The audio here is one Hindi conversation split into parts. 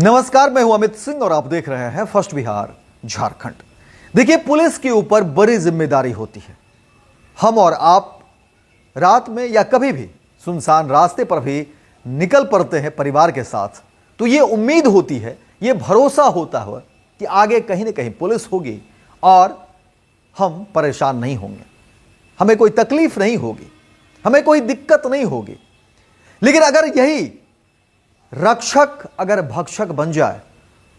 नमस्कार, मैं हूं अमित सिंह और आप देख रहे हैं फर्स्ट बिहार झारखंड। देखिए, पुलिस के ऊपर बड़ी जिम्मेदारी होती है। हम और आप रात में या कभी भी सुनसान रास्ते पर भी निकल पड़ते हैं परिवार के साथ, तो ये उम्मीद होती है, ये भरोसा होता है कि आगे कहीं ना कहीं पुलिस होगी और हम परेशान नहीं होंगे, हमें कोई तकलीफ नहीं होगी, हमें कोई दिक्कत नहीं होगी। लेकिन अगर यही रक्षक अगर भक्षक बन जाए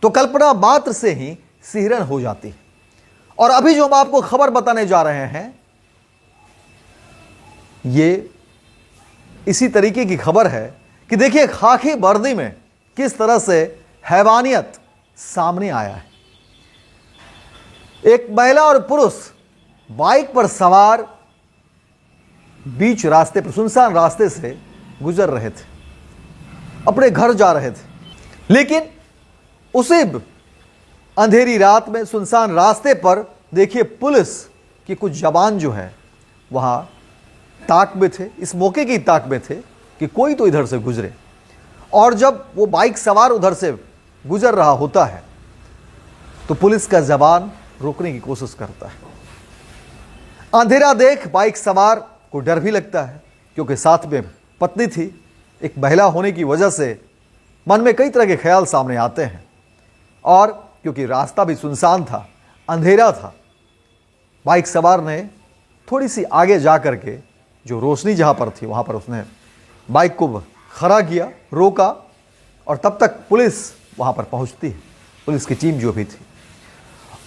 तो कल्पना मात्र से ही सिहरन हो जाती है। और अभी जो हम आपको खबर बताने जा रहे हैं, ये इसी तरीके की खबर है कि देखिए खाकी वर्दी में किस तरह से हैवानियत सामने आया है। एक महिला और पुरुष बाइक पर सवार बीच रास्ते पर, सुनसान रास्ते से गुजर रहे थे, अपने घर जा रहे थे। लेकिन उसी अंधेरी रात में सुनसान रास्ते पर देखिए पुलिस के कुछ जवान जो है वहां ताक में थे, इस मौके की ताक में थे कि कोई तो इधर से गुजरे। और जब वो बाइक सवार उधर से गुजर रहा होता है तो पुलिस का जवान रोकने की कोशिश करता है। अंधेरा देख बाइक सवार को डर भी लगता है, क्योंकि साथ में पत्नी थी। एक महिला होने की वजह से मन में कई तरह के ख्याल सामने आते हैं। और क्योंकि रास्ता भी सुनसान था, अंधेरा था, बाइक सवार ने थोड़ी सी आगे जा कर के जो रोशनी जहाँ पर थी वहाँ पर उसने बाइक को खड़ा किया, रोका। और तब तक पुलिस वहाँ पर पहुँचती है, पुलिस की टीम जो भी थी।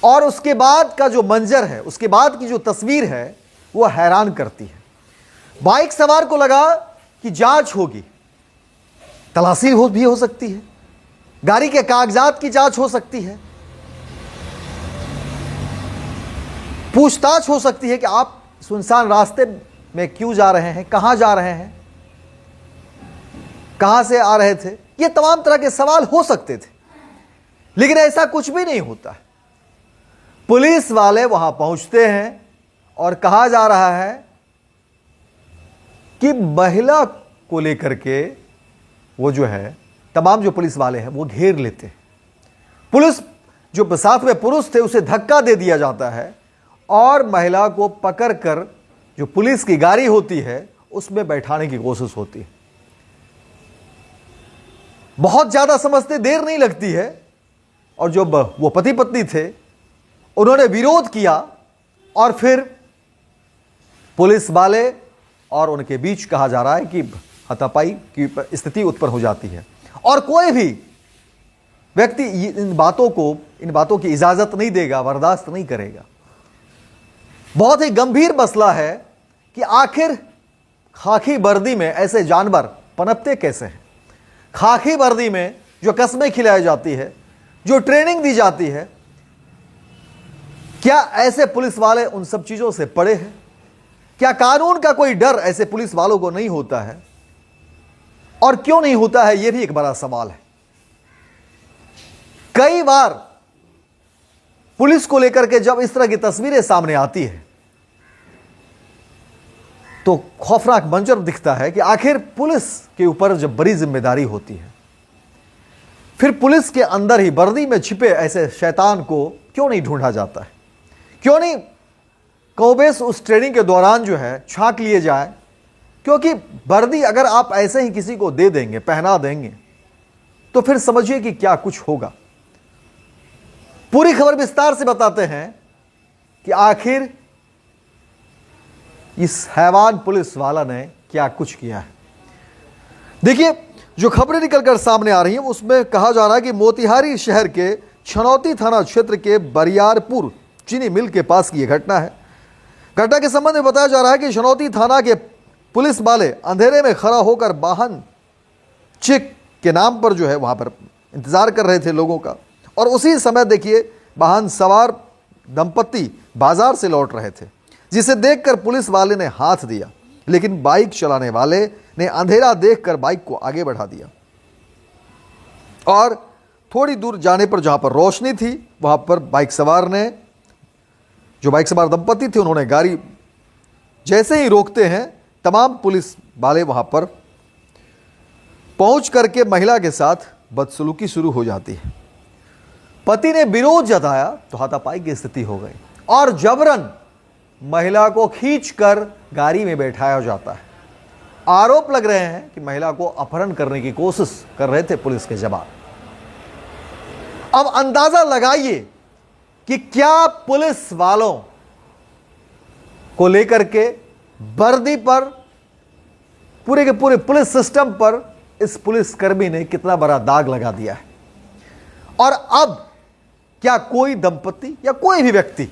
और उसके बाद का जो मंजर है, उसके बाद की जो तस्वीर है, वो हैरान करती है। बाइक सवार को लगा कि जांच होगी, तलाशी भी हो सकती है, गाड़ी के कागजात की जांच हो सकती है, पूछताछ हो सकती है कि आप सुनसान रास्ते में क्यों जा रहे हैं, कहां जा रहे हैं, कहां से आ रहे थे। ये तमाम तरह के सवाल हो सकते थे, लेकिन ऐसा कुछ भी नहीं होता है। पुलिस वाले वहां पहुंचते हैं और कहा जा रहा है कि महिला को लेकर के वो जो है तमाम जो पुलिस वाले हैं वो घेर लेते हैं। पुलिस जो साथ में पुरुष थे उसे धक्का दे दिया जाता है और महिला को पकड़कर जो पुलिस की गाड़ी होती है उसमें बैठाने की कोशिश होती है। बहुत ज्यादा समझते देर नहीं लगती है। और जो वो पति पत्नी थे उन्होंने विरोध किया और फिर पुलिस वाले और उनके बीच कहा जा रहा है कि हाथापाई की स्थिति उत्पन्न हो जाती है। और कोई भी व्यक्ति इन बातों की इजाजत नहीं देगा, बर्दाश्त नहीं करेगा। बहुत ही गंभीर मसला है कि आखिर खाकी वर्दी में ऐसे जानवर पनपते कैसे हैं। खाकी वर्दी में जो कस्में खिलाई जाती है, जो ट्रेनिंग दी जाती है, क्या ऐसे पुलिस वाले उन सब चीजों से पड़े हैं? क्या कानून का कोई डर ऐसे पुलिस वालों को नहीं होता है? और क्यों नहीं होता है, यह भी एक बड़ा सवाल है। कई बार पुलिस को लेकर के जब इस तरह की तस्वीरें सामने आती है तो खौफनाक मंजर दिखता है कि आखिर पुलिस के ऊपर जब बड़ी जिम्मेदारी होती है, फिर पुलिस के अंदर ही वर्दी में छिपे ऐसे शैतान को क्यों नहीं ढूंढा जाता है? क्यों नहीं कौबेस उस ट्रेनिंग के दौरान जो है छांट लिए जाए? क्योंकि वर्दी अगर आप ऐसे ही किसी को दे देंगे, पहना देंगे, तो फिर समझिए कि क्या कुछ होगा। पूरी खबर विस्तार से बताते हैं कि आखिर इस हैवान पुलिस वाला ने क्या कुछ किया है। देखिए, जो खबरें निकलकर सामने आ रही हैं उसमें कहा जा रहा है कि मोतिहारी शहर के छनौती थाना क्षेत्र के बरियारपुर चीनी मिल के पास की यह घटना है। घटना के संबंध में बताया जा रहा है कि छनौती थाना के पुलिस वाले अंधेरे में खड़ा होकर वाहन चेक के नाम पर जो है वहां पर इंतजार कर रहे थे लोगों का। और उसी समय देखिए वाहन सवार दंपत्ति बाजार से लौट रहे थे, जिसे देखकर पुलिस वाले ने हाथ दिया, लेकिन बाइक चलाने वाले ने अंधेरा देखकर बाइक को आगे बढ़ा दिया। और थोड़ी दूर जाने पर जहां पर रोशनी थी वहां पर बाइक सवार दंपत्ति थे, उन्होंने गाड़ी जैसे ही रोकते हैं तमाम पुलिस वाले वहां पर पहुंच करके महिला के साथ बदसलूकी शुरू हो जाती है। पति ने विरोध जताया तो हाथापाई की स्थिति हो गई और जबरन महिला को खींचकर गाड़ी में बैठाया जाता है। आरोप लग रहे हैं कि महिला को अपहरण करने की कोशिश कर रहे थे पुलिस के जवान। अब अंदाजा लगाइए कि क्या पुलिस वालों को लेकर के वर्दी पर, पूरे के पूरे पुलिस सिस्टम पर इस पुलिसकर्मी ने कितना बड़ा दाग लगा दिया है। और अब क्या कोई दंपति या कोई भी व्यक्ति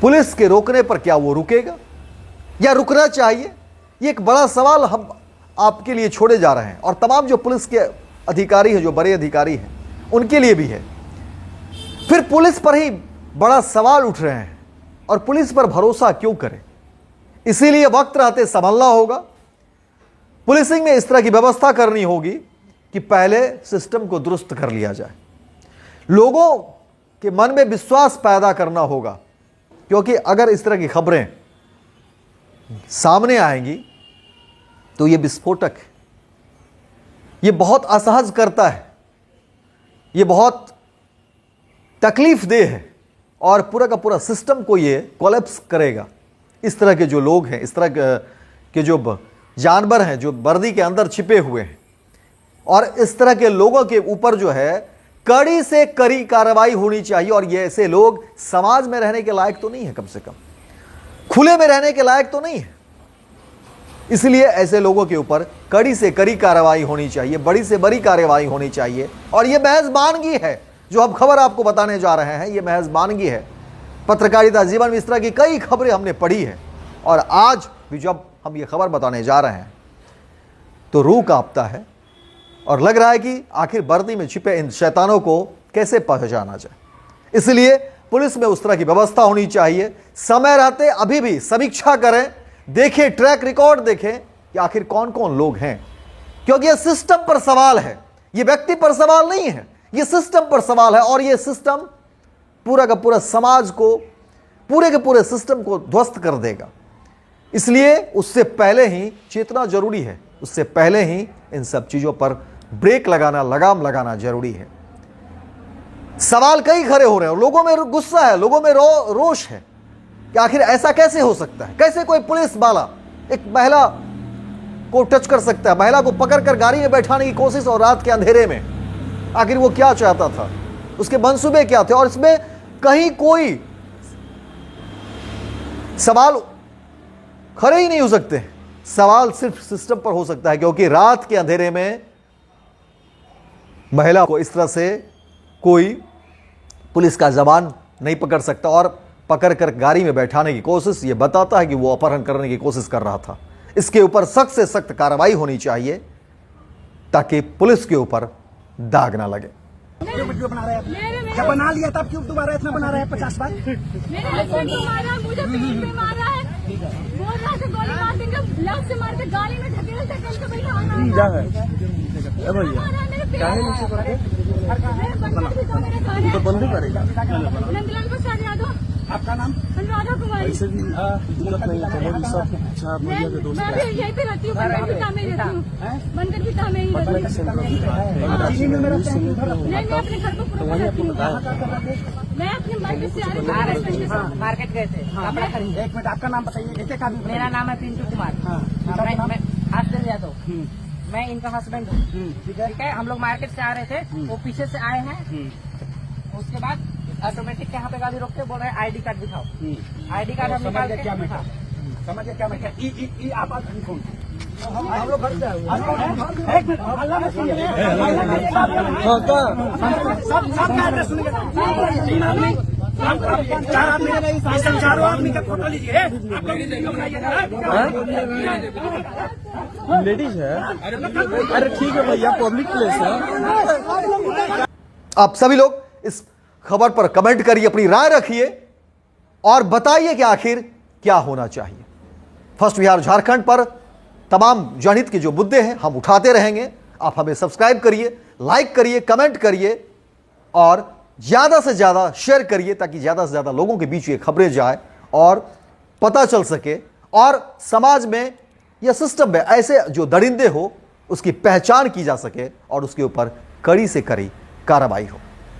पुलिस के रोकने पर क्या वो रुकेगा या रुकना चाहिए? ये एक बड़ा सवाल हम आपके लिए छोड़े जा रहे हैं और तमाम जो पुलिस के अधिकारी हैं, जो बड़े अधिकारी हैं, उनके लिए भी है। फिर पुलिस पर ही बड़ा सवाल उठ रहे हैं और पुलिस पर भरोसा क्यों करें? इसीलिए वक्त रहते संभलना होगा। पुलिसिंग में इस तरह की व्यवस्था करनी होगी कि पहले सिस्टम को दुरुस्त कर लिया जाए, लोगों के मन में विश्वास पैदा करना होगा, क्योंकि अगर इस तरह की खबरें सामने आएंगी तो ये विस्फोटक है, ये बहुत असहज करता है, ये बहुत तकलीफ देह है और पूरा का पूरा सिस्टम को ये कोलैप्स करेगा। इस तरह के जो लोग हैं, इस तरह के जो जानवर हैं जो वर्दी के अंदर छिपे हुए हैं, और इस तरह के लोगों के ऊपर जो है कड़ी से कड़ी कार्रवाई होनी चाहिए। और ये ऐसे लोग समाज में रहने के लायक तो नहीं है, कम से कम खुले में रहने के लायक तो नहीं है। इसलिए ऐसे लोगों के ऊपर कड़ी से कड़ी कार्रवाई होनी चाहिए, बड़ी से बड़ी कार्रवाई होनी चाहिए। और ये महज मानगी है जो अब खबर आपको बताने जा रहे हैं, ये महज मानगी है। पत्रकारिता जीवन में इस तरह की कई खबरें हमने पढ़ी है और आज भी जब हम ये खबर बताने जा रहे हैं तो रूह कांपता है और लग रहा है कि आखिर वर्दी में छिपे इन शैतानों को कैसे पहचाना जाए। इसलिए पुलिस में उस तरह की व्यवस्था होनी चाहिए। समय रहते अभी भी समीक्षा करें, देखें, ट्रैक रिकॉर्ड देखें कि आखिर कौन कौन लोग हैं, क्योंकि यह सिस्टम पर सवाल है, यह व्यक्ति पर सवाल नहीं है, यह सिस्टम पर सवाल है। और यह सिस्टम पूरा का पूरा समाज को, पूरे के पूरे सिस्टम को ध्वस्त कर देगा। इसलिए उससे पहले ही चेतना जरूरी है, उससे पहले ही इन सब चीजों पर ब्रेक लगाना, लगाम लगाना जरूरी है। सवाल कई खड़े हो रहे हैं, लोगों में गुस्सा है, लोगों में रोष है कि आखिर ऐसा कैसे हो सकता है? कैसे कोई पुलिस वाला एक महिला को टच कर सकता है, महिला को पकड़कर गाड़ी में बैठाने की कोशिश, और रात के अंधेरे में? आखिर वो क्या चाहता था, उसके मंसूबे क्या थे? और इसमें कहीं कोई सवाल खड़े ही नहीं हो सकते। सवाल सिर्फ सिस्टम पर हो सकता है, क्योंकि रात के अंधेरे में महिला को इस तरह से कोई पुलिस का जवान नहीं पकड़ सकता, और पकड़कर गाड़ी में बैठाने की कोशिश ये बताता है कि वो अपहरण करने की कोशिश कर रहा था। इसके ऊपर सख्त से सख्त कार्रवाई होनी चाहिए ताकि पुलिस के ऊपर दाग ना लगे। क्यों वीडियो बना रहे हैं? जब बना लिया तब क्यों दोबारा इतना बना रहे हैं? 50 बार मेरे हस्बैंड को मारा, मुझे पेट में मारा है, बोल रहा था गोली मार देंगे, लव से मार के गाड़ी में ढकेल के कल के बैठा तो बंद करेगा। नंदलाल प्रसाद यादव। आपका नाम? अनुराधा कुमारी। ऐसे भी दिक्कत नहीं है, मोदी साहब अच्छा भैया के दोस्त मैं भी यहीं पे रहती हूँ, बनकर पिता में रहती हूँ, बनकर पिता में ही रहती हूँ। नहीं, मैं अपने घर को पूरा रहती हूँ। मैं अपने मार्केट से आ रही हूँ, मार्केट गए थे कपड़ा खरीदने। एक मिनट, आपका नाम बताइए। एक आदमी, मेरा नाम है पिंटू कुमार, मैं हासिल यादव, मैं इनका हस्बैंड हूँ। ठीक है, हम लोग मार्केट से आ रहे थे, वो पीछे से आए हैं। उसके बाद ऑटोमेटिक यहाँ पे गाड़ी रोकते, बोल रहे हैं आईडी कार्ड दिखाओ। आईडी कार्ड हम निकाल के क्या मैं समझ क्या मैं आप कौन? हम लोग घर से आए हैं। एक मिनट, अल्लाह में सुनिए। सब एड्रेस सुनिए। 4 आदमी, चारों आदमी का फोटो लीजिए। आप लोग वीडियो बनाइए। लेडीज है। अरे ठीक है भैया, पब्लिक प्लेस है। आप सभी लोग इस खबर पर कमेंट करिए, अपनी राय रखिए और बताइए कि आखिर क्या होना चाहिए। फर्स्ट बिहार झारखंड पर तमाम जनहित के जो मुद्दे हैं हम उठाते रहेंगे। आप हमें सब्सक्राइब करिए, लाइक करिए, कमेंट करिए और ज़्यादा से ज़्यादा शेयर करिए, ताकि ज़्यादा से ज़्यादा लोगों के बीच ये खबरें जाए और पता चल सके और समाज में या सिस्टम में ऐसे जो दरिंदे हो उसकी पहचान की जा सके और उसके ऊपर कड़ी से कड़ी कार्रवाई हो।